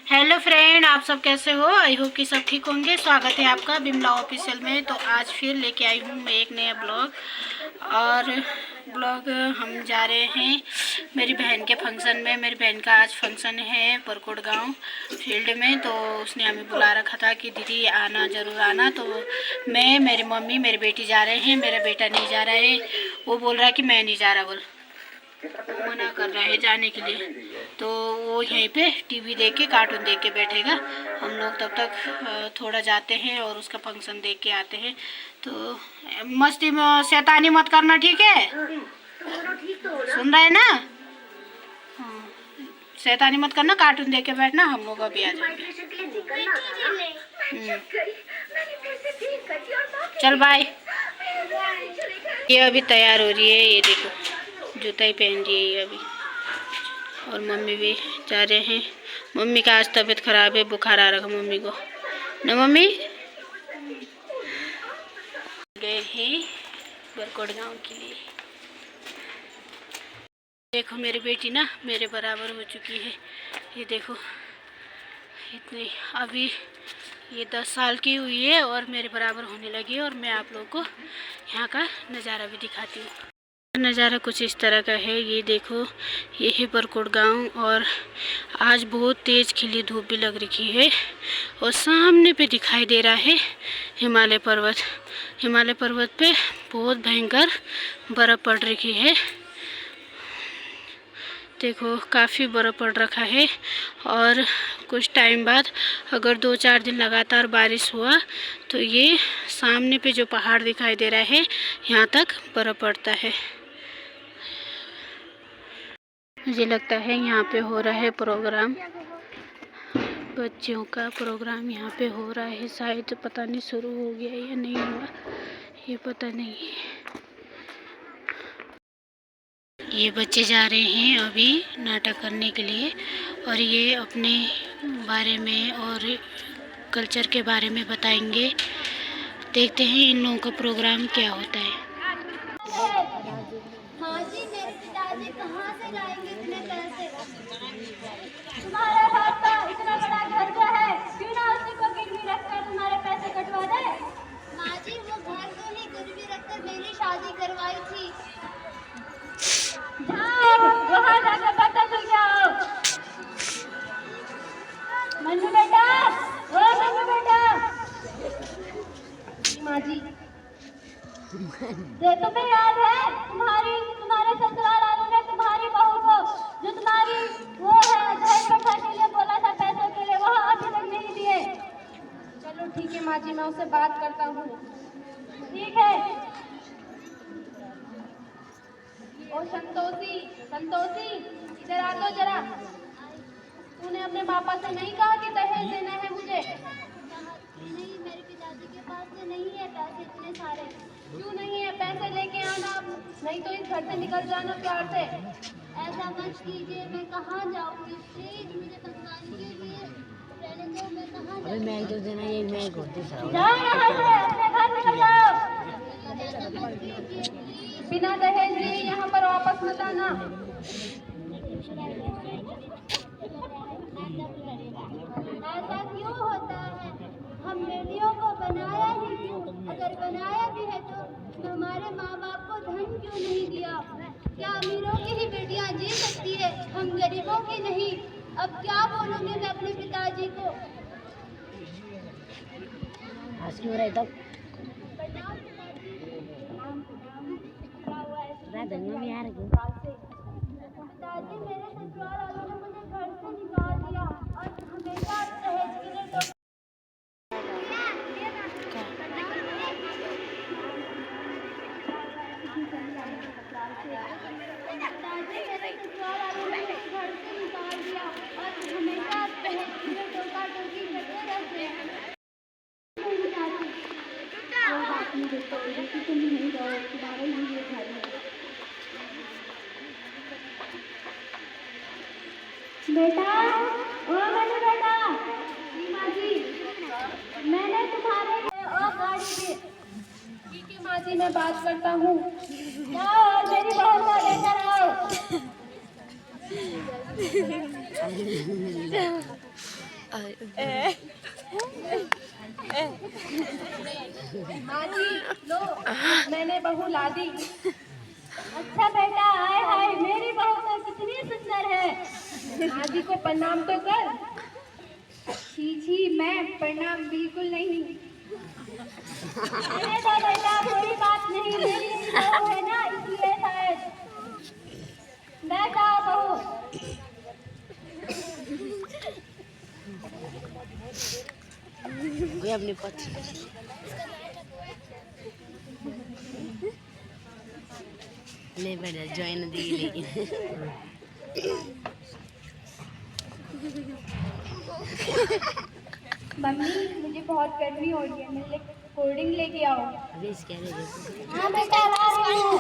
Hello friend, आप सब कैसे हो? आई होप कि सब ठीक होंगे। स्वागत है आपका बिमला ऑफिशियल में। तो आज फिर लेके आई हूँ मैं एक नया ब्लॉग। और ब्लॉग हम जा रहे हैं मेरी बहन के फंक्शन में। मेरी बहन का आज फंक्शन है परकोट गांव फील्ड में। तो उसने हमें बुला रखा था कि दीदी आना, ज़रूर आना। तो मैं, मेरी मम्मी, मेरी बेटी जा रहे हैं। मेरा बेटा नहीं जा रहा है, वो बोल रहा है कि मैं नहीं जा रहा, बोल वो मना कर रहा है जाने के लिए। तो वो यहीं पे टीवी देख के, कार्टून देख के बैठेगा। हम लोग तब तक थोड़ा जाते हैं और उसका फंक्शन देख के आते हैं। तो मस्ती में शैतानी मत करना, ठीक है? सुन रहे हैं ना? हाँ, शैतानी मत करना, कार्टून देख के बैठना। हम लोग अभी आ जाएंगे। चल बाय। ये अभी तैयार हो रही है, ये देखो जूता ही पहन रही है ये अभी। और मम्मी भी जा रहे हैं। मम्मी का आज तबीयत खराब है, बुखार आ रखा मम्मी को ना। मम्मी गए हैं बरकोट गांव के लिए। देखो मेरी बेटी ना मेरे बराबर हो चुकी है। ये देखो इतनी, अभी ये 10 साल की हुई है और मेरे बराबर होने लगी है। और मैं आप लोगों को यहाँ का नज़ारा भी दिखाती हूँ। नज़ारा कुछ इस तरह का है। ये देखो, ये है बरकोट गांव। और आज बहुत तेज़ खिली धूप भी लग रही है। और सामने पे दिखाई दे रहा है हिमालय पर्वत। हिमालय पर्वत पे बहुत भयंकर बर्फ़ पड़ रही है। देखो काफ़ी बर्फ़ पड़ रखा है। और कुछ टाइम बाद अगर 2-4 दिन लगातार बारिश हुआ तो ये सामने पे जो पहाड़ दिखाई दे रहा है, यहाँ तक बर्फ़ पड़ता है। मुझे लगता है यहाँ पे हो रहा है प्रोग्राम, बच्चियों का प्रोग्राम यहाँ पे हो रहा है शायद। पता नहीं शुरू हो गया या नहीं हुआ, ये पता नहीं है। ये बच्चे जा रहे हैं अभी नाटक करने के लिए। और ये अपने बारे में और कल्चर के बारे में बताएंगे। देखते हैं इन लोगों का प्रोग्राम क्या होता है। हाँ जी, मेरे पिताजी कहाँ से लाएंगे इतने पैसे? तुम्हारे हाथ का इतना बड़ा खर्चा है, क्यों ना उसी को गिरवी रखकर तुम्हारे पैसे कटवा दे? माँ जी, वो घर को ही गिरवी रखकर मेरी शादी करवाई थी। जाओ वहाँ जाकर बर्तन धुल के आओ। मन्नू बेटा, ओ मन्नू बेटा। माँ जी, तुम्हें याद है तुम्हारे ससुराल वालों ने तुम्हारी बहू को, जो तुम्हारी वो है दहेज प्रथा के लिए बोला था, पैसों के लिए, वहाँ अभी तक नहीं दिए। चलो ठीक है माँ जी, मैं उससे बात करता हूँ। ठीक है। ओ संतोषी, संतोषी इधर आ तो जरा। तूने अपने पापा से नहीं कहा कि दहेज देना है मुझे? नहीं, मेरे पिताजी के पास तो नहीं है पैसे इतने सारे। क्यों नहीं है? पैसे लेके आना, नहीं तो इस घर से निकल जाना प्यार से। ऐसा मत कीजिए, मैं कहाँ जाऊँगी? प्लीज मुझे समझाने के लिए रहने दो, मैं कहाँ जाऊँगी? मैं तो देना, ये मैं करती हूँ। जाओ यहाँ से, अपने घर निकल जाओ। बिना दहेज लिए यहाँ पर वापस मत आना। ऐसा क्यों होता है? हम बेटियों को बनाया ही क्यों? अगर बनाया भी है तो हमारे माँ बाप को धन क्यों नहीं दिया? क्या अमीरों की ही बेटियाँ जी सकती है, हम गरीबों की नहीं? अब क्या बोलूँगी मैं अपने पिताजी को? पिताजी, मेरे ससुराल वालों ने मुझे घर से निकाल दिया और हमेशा दहेज के लिए बेटा, ओ मनु बेटा। माँ जी, मैंने तुम्हारे लिए और गाड़ी दी। ठीक है माँ जी, मैं बात करता हूँ। जाओ और मेरी बहन को लेकर आओ। माँ जी लो, मैंने बहू ला दी। अच्छा बेटा, हाय हाय, मेरी बहू तो कितनी सुंदर है। माँ जी को प्रणाम तो कर। छी छी, मैं प्रणाम बिल्कुल नहीं। अरे तो बेटा कोई बात नहीं, मेरी ही बहू है ना, इसलिए शायद। बैठा बहू। वे अपने पति ले बेटा ज्वाइन दी लेकिन मम्मी मुझे बहुत गर्मी हो रही है, मेरे कोल्ड ड्रिंक लेके आओ। अभी इसके लिए हाँ बेटा ला रही हूँ।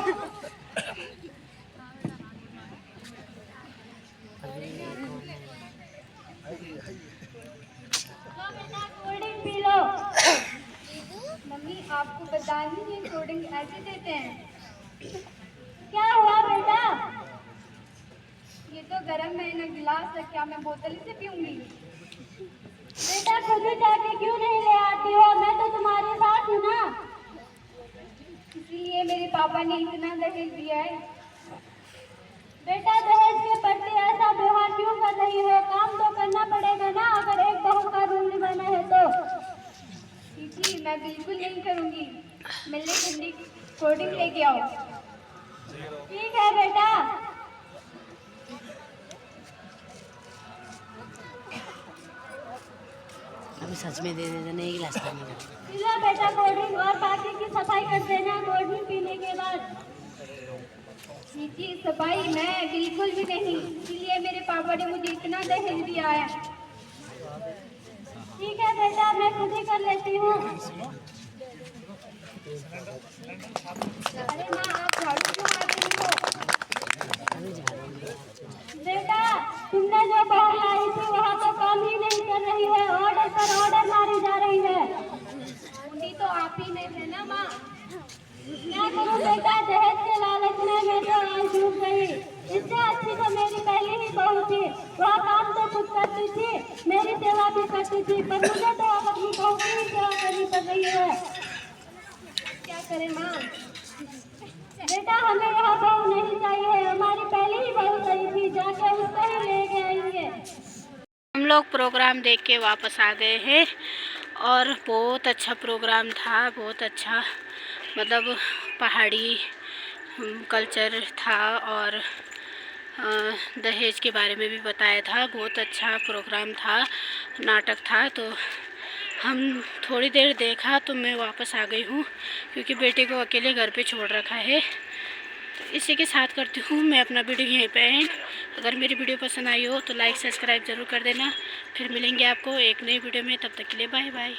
Cold drink P low. Mummy आपको बता दी ये कोल्ड ड्रिंक ऐसे देते हैं। क्या हुआ बेटा? ये तो गर्म है ना गिलास है, क्या मैं बोतल से पीऊंगी? बेटा खुद ही जाके क्यों नहीं ले आती हो? मैं तो तुम्हारे साथ हूँ ना, इसलिए मेरे पापा ने इतना दहेज दिया है। बेटा दहेज के प्रति ऐसा व्यवहार क्यों कर रही हो? काम तो करना पड़ेगा ना, अगर एक बहू का रूल निभाना है तो। जी मैं बिल्कुल नहीं करूँगी। मिलने ठंडी कोल्ड ड्रिंक लेके आओ। ठीक है बेटा। अभी सच में दे देते नहीं गिलास पानी का। पिला बेटा कोल्ड ड्रिंक, और बाकी की सफाई कर देना कोल्ड ड्रिंक पीने के बाद। जी सफाई मैं बिल्कुल भी नहीं, इसलिए मेरे पापा ने मुझे इतना दहेज दिया है। ठीक है बेटा, मैं खुद ही कर लेती हूँ। अरे माँ आप झाड़ू क्यों मार रही हो? बेटा तुमने जो बहू लाई थी वहाँ तो काम ही नहीं कर रही है, ऑर्डर पर ऑर्डर मारी जा रही है। मुंडी तो आप ही में है ना माँ। क्या करूँ बेटा, दहेज के लालच में मैं तो आज डूब गई। इससे अच्छी तो मेरी पहली ही बहू थी, वह काम तो खुद करती थी, मेरी सेवा भी करती थी, पर मुझे तो अब अपनी बहू की ही सेवा करनी पड़ रही है। क्या करें माँ? बेटा हमें यहाँ बहू नहीं चाहिए, हमारी पहली ही बहू गई थी, जाके उसको ही लेके आएंगे। हम लोग प्रोग्राम देख के वापस आ गए हैं और बहुत अच्छा प्रोग्राम था, बहुत अच्छा, मतलब पहाड़ी कल्चर था और दहेज के बारे में भी बताया था। बहुत अच्छा प्रोग्राम था, नाटक था। तो हम थोड़ी देर देखा तो मैं वापस आ गई हूँ, क्योंकि बेटे को अकेले घर पे छोड़ रखा है। तो इसी के साथ करती हूँ मैं अपना वीडियो यहीं पे एंड। अगर मेरी वीडियो पसंद आई हो तो लाइक सब्सक्राइब ज़रूर कर देना। फिर मिलेंगे आपको एक नई वीडियो में, तब तक के लिए बाय बाय।